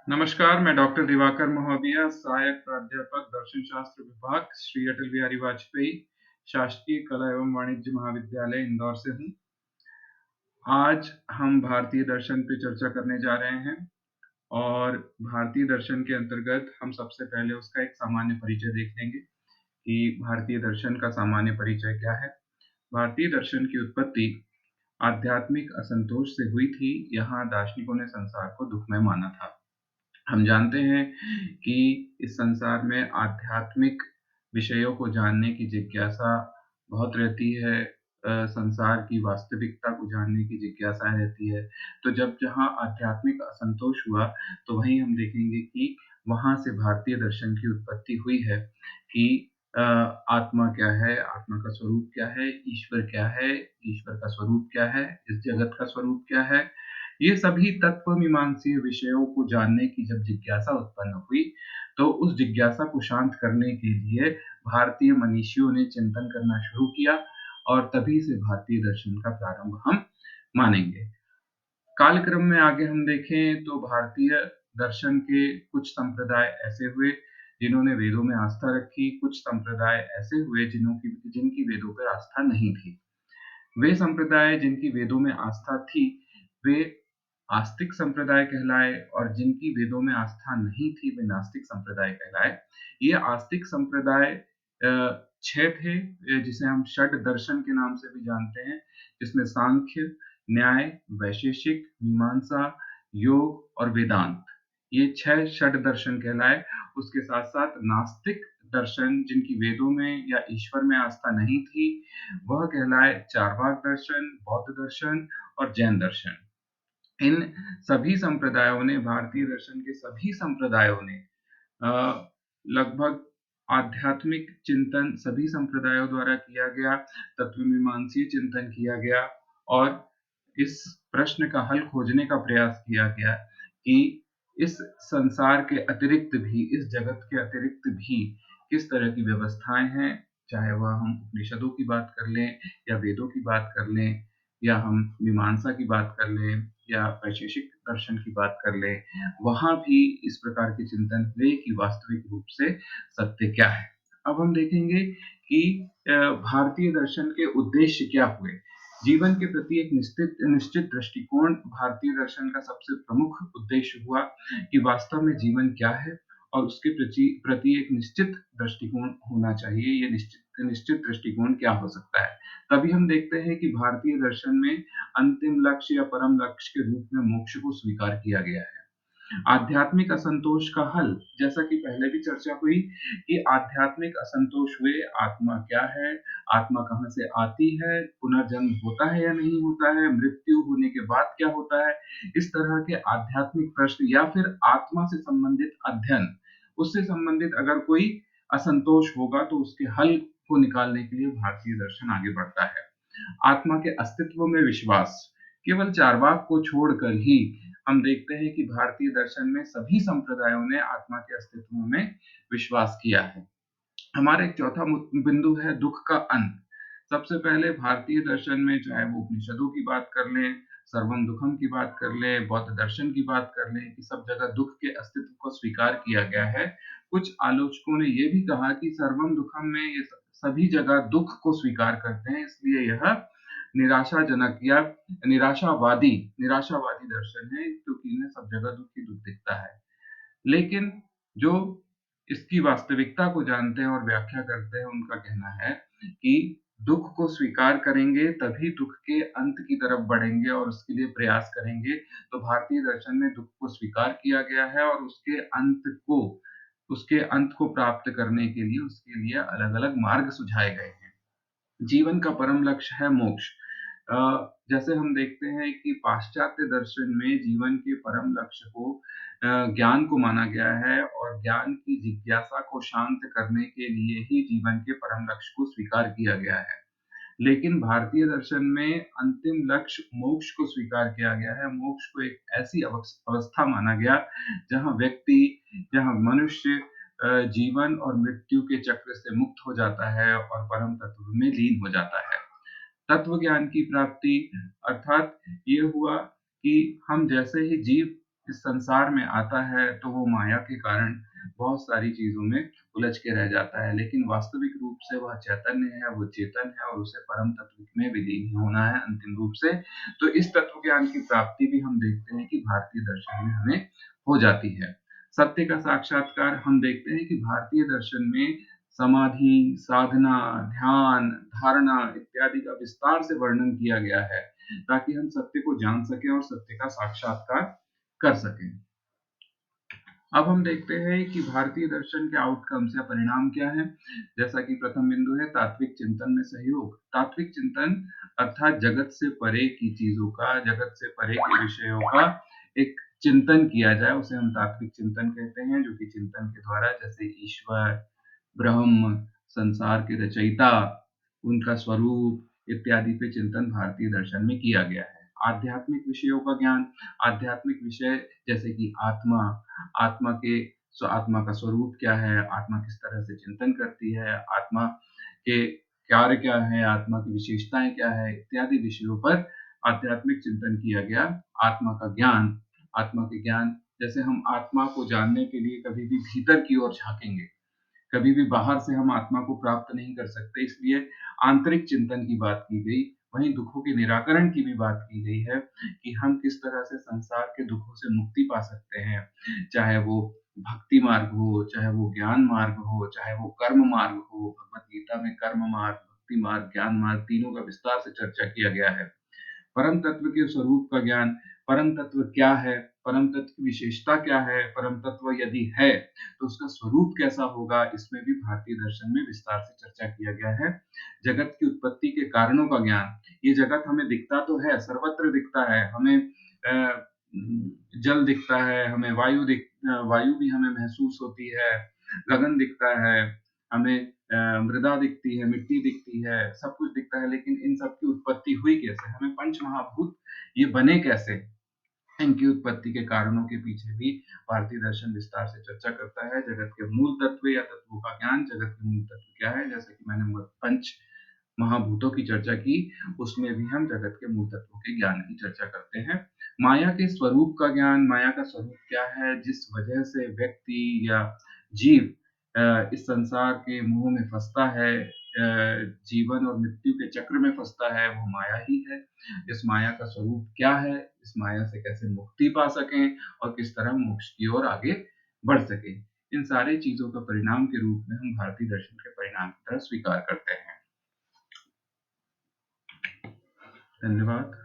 नमस्कार, मैं डॉक्टर दिवाकर महोदया, सहायक प्राध्यापक दर्शन शास्त्र विभाग, श्री अटल बिहारी वाजपेयी शासकीय कला एवं वाणिज्य महाविद्यालय, इंदौर से हूँ। आज हम भारतीय दर्शन पे चर्चा करने जा रहे हैं और भारतीय दर्शन के अंतर्गत हम सबसे पहले उसका एक सामान्य परिचय देख लेंगे कि भारतीय दर्शन का सामान्य परिचय क्या है। भारतीय दर्शन की उत्पत्ति आध्यात्मिक असंतोष से हुई थी। यहाँ दार्शनिकों ने संसार को दुखमय माना था। हम जानते हैं कि इस संसार में आध्यात्मिक विषयों को जानने की जिज्ञासा बहुत रहती है। संसार की वास्तविकता को जानने की जिज्ञासा रहती है। तो जब जहाँ आध्यात्मिक असंतोष हुआ, तो वहीं हम देखेंगे कि वहाँ से भारतीय दर्शन की उत्पत्ति हुई है कि आत्मा क्या है, आत्मा का स्वरूप क्या है, ईश्वर क्या है, ईश्वर का स्वरूप क्या है, इस जगत का स्वरूप क्या है। ये सभी तत्वमीमांसीय विषयों को जानने की जब जिज्ञासा उत्पन्न हुई, तो उस जिज्ञासा को शांत करने के लिए भारतीय मनीषियों ने चिंतन करना शुरू किया और तभी से भारतीय दर्शन का प्रारंभ हम मानेंगे। कालक्रम में आगे हम देखें तो भारतीय दर्शन के कुछ संप्रदाय ऐसे हुए जिन्होंने वेदों में आस्था रखी, कुछ संप्रदाय ऐसे हुए जिनकी वेदों पर आस्था नहीं थी। वे संप्रदाय जिनकी वेदों में आस्था थी, वे आस्तिक संप्रदाय कहलाए और जिनकी वेदों में आस्था नहीं थी, वे नास्तिक संप्रदाय कहलाए। ये आस्तिक संप्रदाय 6 थे, जिसे हम षड दर्शन के नाम से भी जानते हैं, जिसमें सांख्य, न्याय, वैशेषिक, मीमांसा, योग और वेदांत, ये 6 षड दर्शन कहलाए। उसके साथ-साथ नास्तिक दर्शन जिनकी वेदों में या ईश्वर में आस्था नहीं थी, वह कहलाए चार्वाक दर्शन, बौद्ध दर्शन और जैन दर्शन। इन सभी संप्रदायों ने भारतीय दर्शन के सभी संप्रदायों ने लगभग आध्यात्मिक चिंतन सभी संप्रदायों द्वारा किया गया, तत्वमीमांसीय चिंतन किया गया और इस प्रश्न का हल खोजने का प्रयास किया गया कि इस संसार के अतिरिक्त भी, इस जगत के अतिरिक्त भी किस तरह की व्यवस्थाएँ हैं, चाहे वह हम उपनिषदों की बात कर लें या वेदों की बात कर लें या हम मीमांसा की बात कर लें या वैशेषिक दर्शन की बात कर लें, वहाँ भी इस प्रकार के चिंतन हुए कि वास्तविक रूप से सत्य क्या है। अब हम देखेंगे कि भारतीय दर्शन के उद्देश्य क्या हुए। जीवन के प्रति एक निश्चित दृष्टिकोण भारतीय दर्शन का सबसे प्रमुख उद्देश्य हुआ कि वास्तव में जीवन क्या है और उसके प्रति एक निश्चित दृष्टिकोण होना चाहिए। ये निश्चित दृष्टिकोण क्या हो सकता है? तभी हम देखते हैं कि भारतीय दर्शन में अंतिम लक्ष्य या परम लक्ष्य के रूप में मोक्ष को स्वीकार किया गया है। आध्यात्मिक असंतोष का हल, जैसा कि पहले भी चर्चा हुई कि आध्यात्मिक असंतोष हुए, आत्मा क्या है, आत्मा कहाँ से आती है, पुनर्जन्म होता है या नहीं होता है, मृत्यु होने के बाद क्या होता है, इस तरह के आध्यात्मिक प्रश्न या फिर आत्मा से संबंधित अध्ययन, उससे संबंधित अगर कोई असंतोष होगा तो उसके हल को निकालने के लिए भारतीय दर्शन आगे बढ़ता है। आत्मा के अस्तित्व में विश्वास, केवल चार्वाक को छोड़कर ही हम देखते हैं कि भारतीय दर्शन में सभी संप्रदायों ने आत्मा के अस्तित्व में विश्वास किया है। हमारा एक चौथा बिंदु है दुःख का अंत। सबसे पहले भारतीय दर्शन में चाहे वो उपनिषदों की बात कर लें, सर्वम दुःखम की बात कर लें, बौद्ध दर्शन की बात कर लें कि सब जगह दुःख के अस्तित्व को स्वीकार किया गया है। कुछ आलोचकों ने ये भी कहा कि सर्वम दुःखम में ये सभी जगह दुःख को स्वीकार करते हैं, इसलिए यह निराशाजनक या निराशावादी निराशावादी दर्शन है, क्योंकि इन्हें सब जगह दुःख ही दुःख दिखता है। लेकिन जो इसकी वास्तविकता को जानते हैं और व्याख्या करते हैं, उनका कहना है कि दुःख को स्वीकार करेंगे तभी दुःख के अंत की तरफ बढ़ेंगे और उसके लिए प्रयास करेंगे। तो भारतीय दर्शन में दुःख को स्वीकार किया गया है और उसके अंत को प्राप्त करने के लिए उसके लिए अलग-अलग मार्ग सुझाए गए हैं। जीवन का परम लक्ष्य है मोक्ष। अ, जैसे हम देखते हैं कि पाश्चात्य दर्शन में जीवन के परम लक्ष्य को ज्ञान को माना गया है और ज्ञान की जिज्ञासा को शांत करने के लिए ही जीवन के परम लक्ष्य को स्वीकार किया गया है। लेकिन भारतीय दर्शन में अंतिम लक्ष्य मोक्ष को स्वीकार किया गया है। मोक्ष को एक ऐसी अवस्था माना गया जहाँ मनुष्य जीवन और मृत्यु के चक्र से मुक्त हो जाता है और परम तत्व में लीन हो जाता है। तत्व ज्ञान की प्राप्ति अर्थात ये हुआ कि हम जैसे ही जीव इस संसार में आता है तो वो माया के कारण बहुत सारी चीज़ों में उलझ के रह जाता है, लेकिन वास्तविक रूप से वह चैतन्य है, वो चेतन है और उसे परम तत्व में विलीन होना है अंतिम रूप से। तो इस तत्व ज्ञान की प्राप्ति भी हम देखते हैं कि भारतीय दर्शन में हमें हो जाती है। सत्य का साक्षात्कार हम देखते हैं कि भारतीय दर्शन में समाधि, साधना, ध्यान, धारणा इत्यादि का विस्तार से वर्णन किया गया है, ताकि हम सत्य को जान सकें और सत्य का साक्षात्कार कर सकें। अब हम देखते हैं कि भारतीय दर्शन के आउटकम्स या परिणाम क्या हैं। जैसा कि प्रथम बिंदु है तात्विक चिंतन में सहयोग। तात्विक चिंतन अर्थात जगत से परे की चीजों का, जगत से परे के विषयों का एक चिंतन किया जाए, उसे हम तात्विक चिंतन कहते हैं, जो कि चिंतन के द्वारा जैसे ईश्वर, ब्रह्म, संसार के रचयिता, उनका स्वरूप इत्यादि पे चिंतन भारतीय दर्शन में किया गया है। आध्यात्मिक विषयों का ज्ञान, आध्यात्मिक विषय जैसे कि आत्मा, आत्मा का स्वरूप क्या है, आत्मा किस तरह से चिंतन करती है, आत्मा के कार्य क्या है, आत्मा की विशेषताएं क्या है, इत्यादि विषयों पर आध्यात्मिक चिंतन किया गया। आत्मा का ज्ञान, आत्मा के ज्ञान जैसे हम आत्मा को जानने के लिए कभी भी भीतर की ओर झांकेंगे, कभी भी बाहर से हम आत्मा को प्राप्त नहीं कर सकते, इसलिए आंतरिक चिंतन की बात की गई। वहीं दुखों के निराकरण की भी बात की गई है कि हम किस तरह से संसार के दुखों से मुक्ति पा सकते हैं, चाहे वो भक्ति मार्ग हो, चाहे वो ज्ञान मार्ग हो, चाहे वो कर्म मार्ग हो। भगवत गीता में कर्म मार्ग, भक्ति मार्ग, ज्ञान मार्ग तीनों का विस्तार से चर्चा किया गया है। परम तत्व के स्वरूप का ज्ञान, परम तत्व क्या है, परम तत्व की विशेषता क्या है, परम तत्व यदि है तो उसका स्वरूप कैसा होगा, इसमें भी भारतीय दर्शन में विस्तार से चर्चा किया गया है। जगत की उत्पत्ति के कारणों का ज्ञान, ये जगत हमें दिखता तो है, सर्वत्र दिखता है, हमें जल दिखता है, हमें वायु भी हमें महसूस होती है, गगन दिखता है, हमें मृदा दिखती है, मिट्टी दिखती है, सब कुछ दिखता है, लेकिन इन सब की उत्पत्ति हुई कैसे, हमें पंच महाभूत ये बने कैसे, इनकी उत्पत्ति के कारणों के पीछे भी भारतीय दर्शन विस्तार से चर्चा करता है। जगत के मूल तत्व या तत्वों का ज्ञान, जगत के मूल तत्व क्या है, जैसे कि मैंने पंच महाभूतों की चर्चा की, उसमें भी हम जगत के मूल तत्वों के ज्ञान की चर्चा करते हैं। माया के स्वरूप का ज्ञान, माया का स्वरूप क्या है, जिस वजह से व्यक्ति या जीव इस संसार के मोह में फंसता है, जीवन और मृत्यु के चक्र में फंसता है, वो माया ही है। इस माया का स्वरूप क्या है, इस माया से कैसे मुक्ति पा सकें और किस तरह मोक्ष की ओर आगे बढ़ सकें, इन सारी चीजों का परिणाम के रूप में हम भारतीय दर्शन के परिणाम की तरह स्वीकार करते हैं। धन्यवाद।